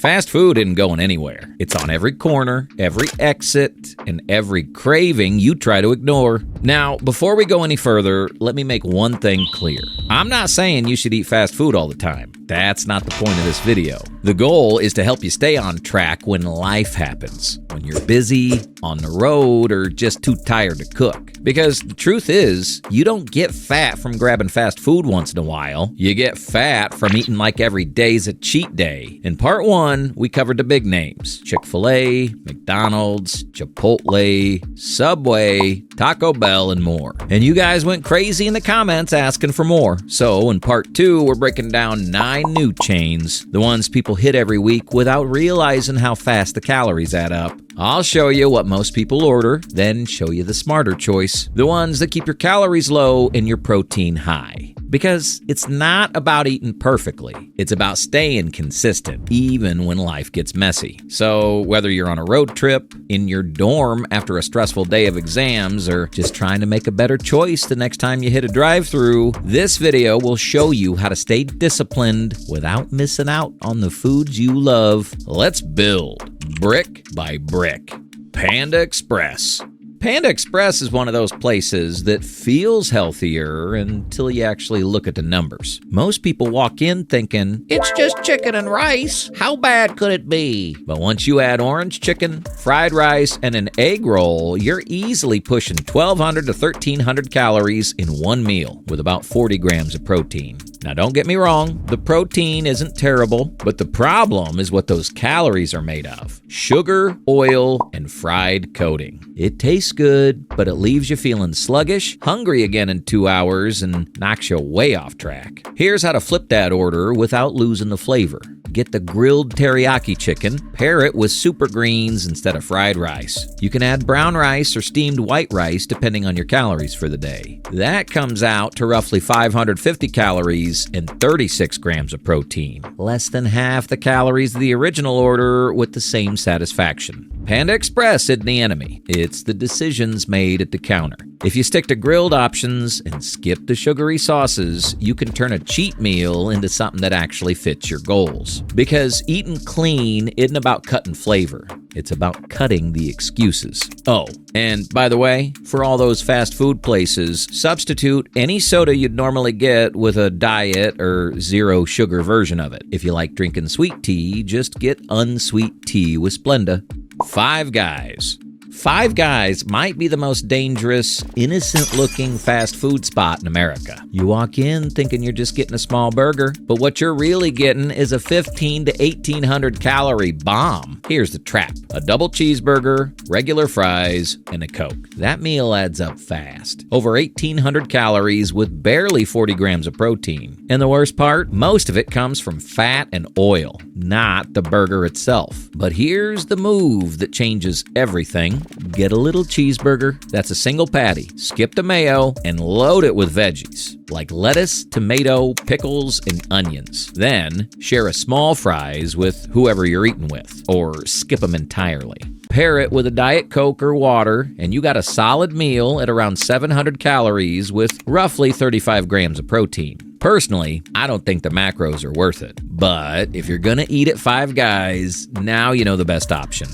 Fast food isn't going anywhere. It's on every corner, every exit, and every craving you try to ignore. Now, before we go any further, let me make one thing clear. I'm not saying you should eat fast food all the time. That's not the point of this video. The goal is to help you stay on track when life happens, when you're busy, on the road, or just too tired to cook. Because the truth is, you don't get fat from grabbing fast food once in a while. You get fat from eating like every day's a cheat day. In part 1, we covered the big names: Chick-fil-A, McDonald's, Chipotle, Subway, Taco Bell, and more. And you guys went crazy in the comments asking for more. So in part 2, we're breaking down 9 new chains, the ones people hit every week without realizing how fast the calories add up. I'll show you what most people order, then show you the smarter choice, the ones that keep your calories low and your protein high. Because it's not about eating perfectly, it's about staying consistent, even when life gets messy. So whether you're on a road trip, in your dorm after a stressful day of exams, or just trying to make a better choice the next time you hit a drive-thru, this video will show you how to stay disciplined without missing out on the foods you love. Let's build brick by brick. Panda Express. Panda Express is one of those places that feels healthier until you actually look at the numbers. Most people walk in thinking, it's just chicken and rice. How bad could it be? But once you add orange chicken, fried rice, and an egg roll, you're easily pushing 1,200 to 1,300 calories in one meal with about 40 grams of protein. Now, don't get me wrong, the protein isn't terrible, but the problem is what those calories are made of: sugar, oil, and fried coating. It tastes good, but it leaves you feeling sluggish, hungry again in 2 hours, and knocks you way off track. Here's how to flip that order without losing the flavor. Get the grilled teriyaki chicken, pair it with super greens instead of fried rice. You can add brown rice or steamed white rice depending on your calories for the day. That comes out to roughly 550 calories and 36 grams of protein. Less than half the calories of the original order with the same satisfaction. Panda Express isn't the enemy. It's the decisions made at the counter. If you stick to grilled options and skip the sugary sauces, you can turn a cheat meal into something that actually fits your goals. Because eating clean isn't about cutting flavor. It's about cutting the excuses. Oh, and by the way, for all those fast food places, substitute any soda you'd normally get with a diet or zero sugar version of it. If you like drinking sweet tea, just get unsweet tea with Splenda. Five Guys. Five Guys might be the most dangerous, innocent-looking fast food spot in America. You walk in thinking you're just getting a small burger, but what you're really getting is a 1,500 to 1,800 calorie bomb. Here's the trap: a double cheeseburger, regular fries, and a Coke. That meal adds up fast. Over 1,800 calories with barely 40 grams of protein. And the worst part? Most of it comes from fat and oil, not the burger itself. But here's the move that changes everything. Get a little cheeseburger that's a single patty, skip the mayo, and load it with veggies like lettuce, tomato, pickles, and onions. Then share a small fries with whoever you're eating with, or skip them entirely. Pair it with a Diet Coke or water, and you got a solid meal at around 700 calories with roughly 35 grams of protein. Personally, I don't think the macros are worth it. But if you're gonna eat at Five Guys, now you know the best option.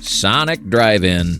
Sonic Drive-In.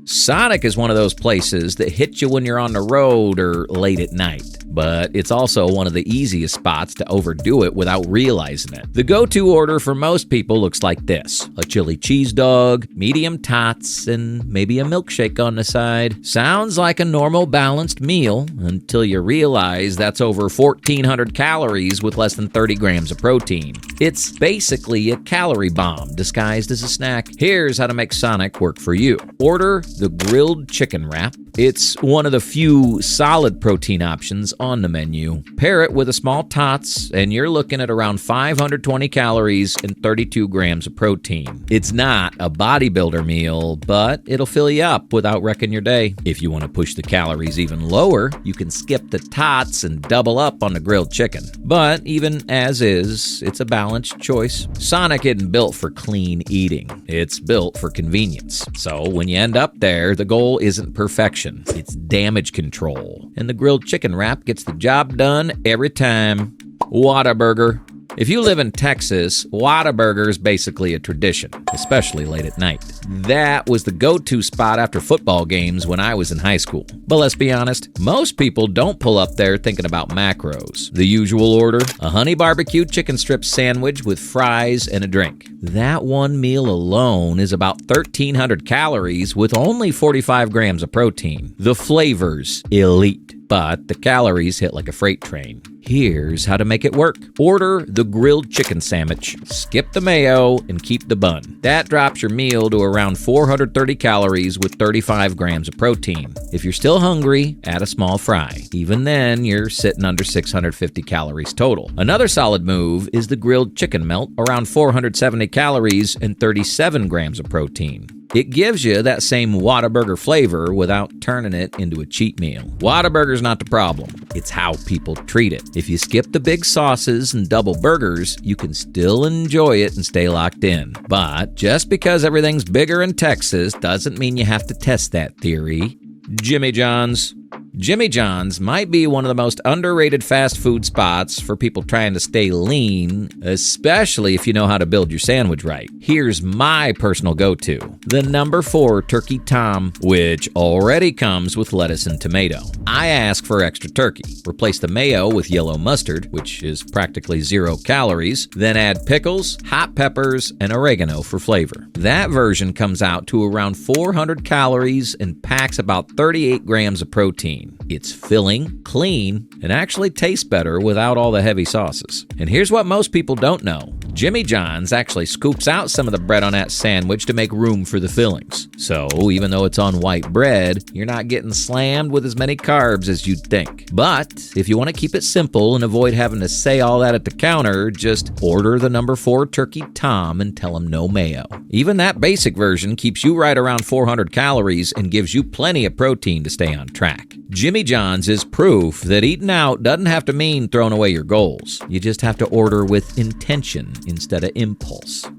Sonic is one of those places that hit you when you're on the road or late at night. But it's also one of the easiest spots to overdo it without realizing it. The go-to order for most people looks like this: a chili cheese dog, medium tots, and maybe a milkshake on the side. Sounds like a normal balanced meal until you realize that's over 1,400 calories with less than 30 grams of protein. It's basically a calorie bomb disguised as a snack. Here's how to make Sonic work for you. Order the grilled chicken wrap. It's one of the few solid protein options on the menu. Pair it with a small tots, and you're looking at around 520 calories and 32 grams of protein. It's not a bodybuilder meal, but it'll fill you up without wrecking your day. If you want to push the calories even lower, you can skip the tots and double up on the grilled chicken. But even as is, it's a balanced choice. Sonic isn't built for clean eating. It's built for convenience. So when you end up there, the goal isn't perfection. It's damage control. And the grilled chicken wrap gets the job done every time. Whataburger. If you live in Texas, Whataburger is basically a tradition, especially late at night. That was the go-to spot after football games when I was in high school. But let's be honest, most people don't pull up there thinking about macros. The usual order: a honey barbecue chicken strip sandwich with fries and a drink. That one meal alone is about 1,300 calories with only 45 grams of protein. The flavor's elite, but the calories hit like a freight train. Here's how to make it work. Order the grilled chicken sandwich, skip the mayo, and keep the bun. That drops your meal to around 430 calories with 35 grams of protein. If you're still hungry, add a small fry. Even then, you're sitting under 650 calories total. Another solid move is the grilled chicken melt, around 470 calories and 37 grams of protein. It gives you that same Whataburger flavor without turning it into a cheat meal. Whataburger's not the problem. It's how people treat it. If you skip the big sauces and double burgers, you can still enjoy it and stay locked in. But just because everything's bigger in Texas doesn't mean you have to test that theory. Jimmy John's. Jimmy John's might be one of the most underrated fast food spots for people trying to stay lean, especially if you know how to build your sandwich right. Here's my personal go-to: the number 4 Turkey Tom, which already comes with lettuce and tomato. I ask for extra turkey. Replace the mayo with yellow mustard, which is practically 0 calories, then add pickles, hot peppers, and oregano for flavor. That version comes out to around 400 calories and packs about 38 grams of protein. It's filling, clean, and actually tastes better without all the heavy sauces. And here's what most people don't know. Jimmy John's actually scoops out some of the bread on that sandwich to make room for the fillings. So even though it's on white bread, you're not getting slammed with as many carbs as you'd think. But if you want to keep it simple and avoid having to say all that at the counter, just order the number 4 Turkey Tom and tell them no mayo. Even that basic version keeps you right around 400 calories and gives you plenty of protein to stay on track. Jimmy John's is proof that eating out doesn't have to mean throwing away your goals. You just have to order with intention instead of impulse.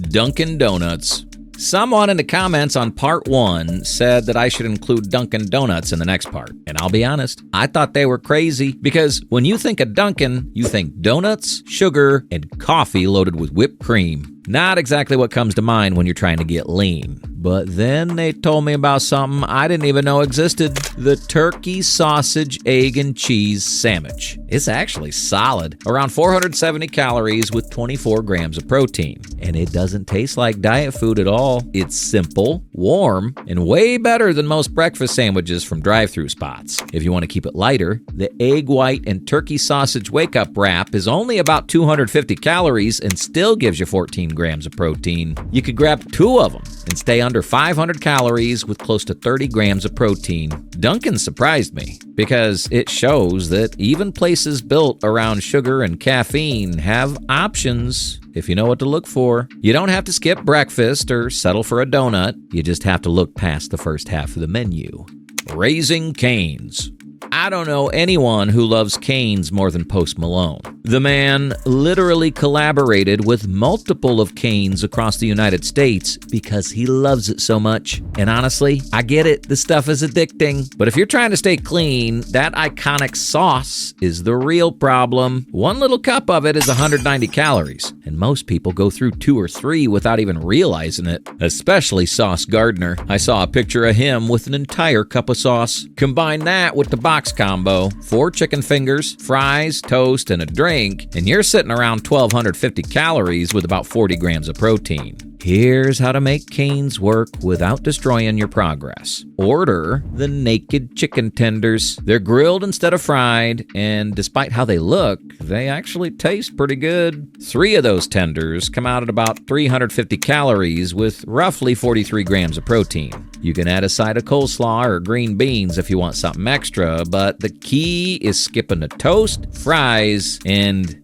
Dunkin Donuts. Someone in the comments on part 1 said that I should include Dunkin Donuts in the next part. And I'll be honest, I thought they were crazy, because when you think of Dunkin', you think donuts, sugar, and coffee loaded with whipped cream. Not exactly what comes to mind when you're trying to get lean. But then they told me about something I didn't even know existed: the turkey sausage, egg, and cheese sandwich. It's actually solid, around 470 calories with 24 grams of protein. And it doesn't taste like diet food at all. It's simple, warm, and way better than most breakfast sandwiches from drive-thru spots. If you want to keep it lighter, the egg white and turkey sausage wake-up wrap is only about 250 calories and still gives you 14 grams of protein. You could grab 2 of them and stay under 500 calories with close to 30 grams of protein. Dunkin' surprised me, because it shows that even places built around sugar and caffeine have options if you know what to look for. You don't have to skip breakfast or settle for a donut. You just have to look past the first half of the menu. Raising Cane's. I don't know anyone who loves Cane's more than Post Malone. The man literally collaborated with multiple of Cane's across the United States because he loves it so much. And honestly, I get it, this stuff is addicting. But if you're trying to stay clean, that iconic sauce is the real problem. One little cup of it is 190 calories, and most people go through 2 or 3 without even realizing it, especially Sauce Gardner. I saw a picture of him with an entire cup of sauce. Combine that with the box combo: 4 chicken fingers, fries, toast, and a drink, and you're sitting around 1,250 calories with about 40 grams of protein. Here's how to make Cane's work without destroying your progress. Order the naked chicken tenders. They're grilled instead of fried, and despite how they look, they actually taste pretty good. 3 of those tenders come out at about 350 calories with roughly 43 grams of protein. You can add a side of coleslaw or green beans if you want something extra, but the key is skipping the toast, fries, and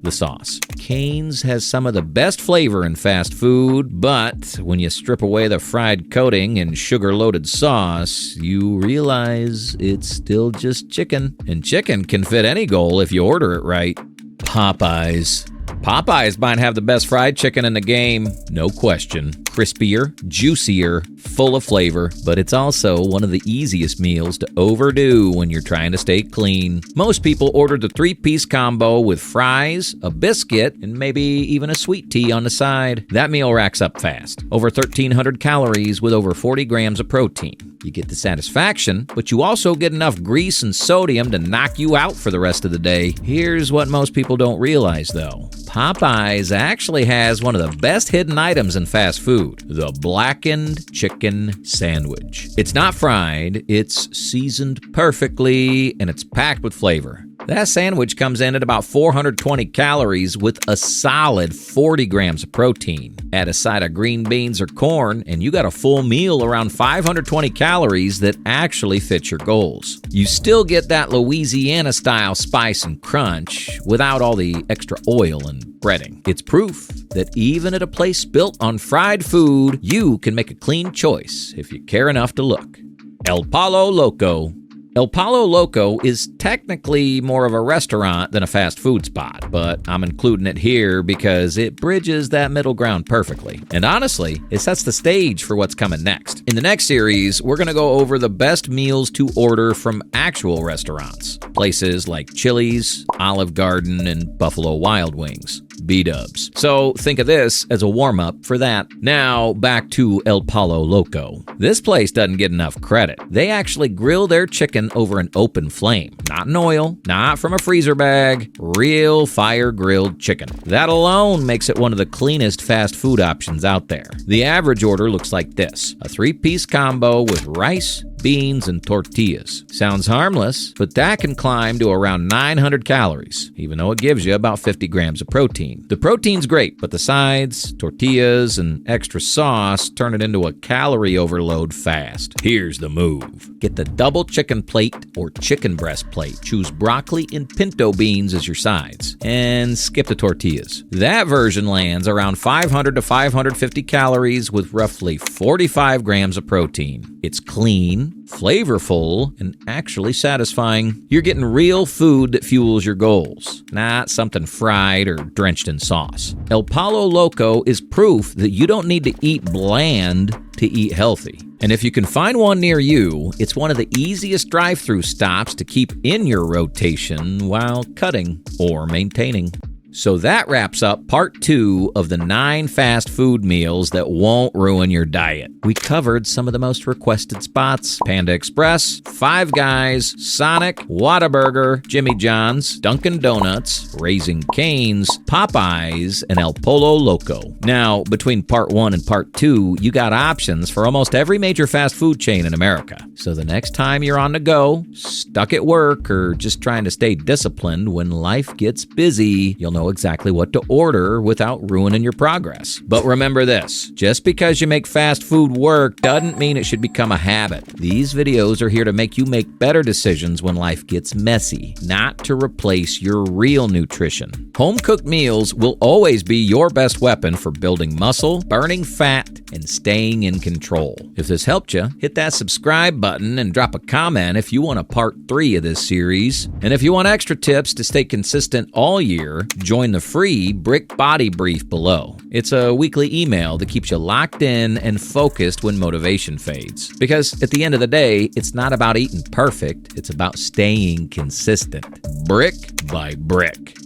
the sauce. Cane's has some of the best flavor in fast food, but when you strip away the fried coating and sugar-loaded sauce, you realize it's still just chicken. And chicken can fit any goal if you order it right. Popeyes. Popeyes might have the best fried chicken in the game, no question. Crispier, juicier, full of flavor, but it's also one of the easiest meals to overdo when you're trying to stay clean. Most people order the 3-piece combo with fries, a biscuit, and maybe even a sweet tea on the side. That meal racks up fast. Over 1,300 calories with over 40 grams of protein. You get the satisfaction, but you also get enough grease and sodium to knock you out for the rest of the day. Here's what most people don't realize, though. Popeyes actually has one of the best hidden items in fast food, the blackened chicken sandwich. It's not fried, it's seasoned perfectly, and it's packed with flavor. That sandwich comes in at about 420 calories with a solid 40 grams of protein. Add a side of green beans or corn, and you got a full meal around 520 calories that actually fits your goals. You still get that Louisiana-style spice and crunch without all the extra oil and breading. It's proof that even at a place built on fried food, you can make a clean choice if you care enough to look. El Pollo Loco. El Pollo Loco is technically more of a restaurant than a fast food spot, but I'm including it here because it bridges that middle ground perfectly. And honestly, it sets the stage for what's coming next. In the next series, we're going to go over the best meals to order from actual restaurants. Places like Chili's, Olive Garden, and Buffalo Wild Wings. B-dubs. So think of this as a warm-up for that. Now, back to El Pollo Loco. This place doesn't get enough credit. They actually grill their chicken over an open flame. Not in oil, not from a freezer bag, real fire-grilled chicken. That alone makes it one of the cleanest fast food options out there. The average order looks like this: a 3-piece combo with rice, beans, and tortillas. Sounds harmless, but that can climb to around 900 calories, even though it gives you about 50 grams of protein. The protein's great, but the sides, tortillas, and extra sauce turn it into a calorie overload fast. Here's the move. Get the double chicken plate or chicken breast plate. Choose broccoli and pinto beans as your sides, and skip the tortillas. That version lands around 500 to 550 calories with roughly 45 grams of protein. It's clean, flavorful, and actually satisfying. You're getting real food that fuels your goals, not something fried or drenched in sauce. El Pollo Loco is proof that you don't need to eat bland to eat healthy. And if you can find one near you, it's one of the easiest drive-through stops to keep in your rotation while cutting or maintaining. So that wraps up part 2 of the 9 fast food meals that won't ruin your diet. We covered some of the most requested spots: Panda Express, Five Guys, Sonic, Whataburger, Jimmy John's, Dunkin Donuts, Raising Cane's, Popeyes, and El Pollo Loco. Now, between part 1 and part 2, you got options for almost every major fast food chain in America. So the next time you're on the go, stuck at work, or just trying to stay disciplined when life gets busy, you'll know exactly what to order without ruining your progress. But remember this: just because you make fast food work doesn't mean it should become a habit. These videos are here to make you make better decisions when life gets messy, not to replace your real nutrition. Home-cooked meals will always be your best weapon for building muscle, burning fat, and staying in control. If this helped you, hit that subscribe button and drop a comment if you want a part 3 of this series. And if you want extra tips to stay consistent all year, join the free Brick Body Brief below. It's a weekly email that keeps you locked in and focused when motivation fades. Because at the end of the day, it's not about eating perfect, it's about staying consistent. Brick by brick.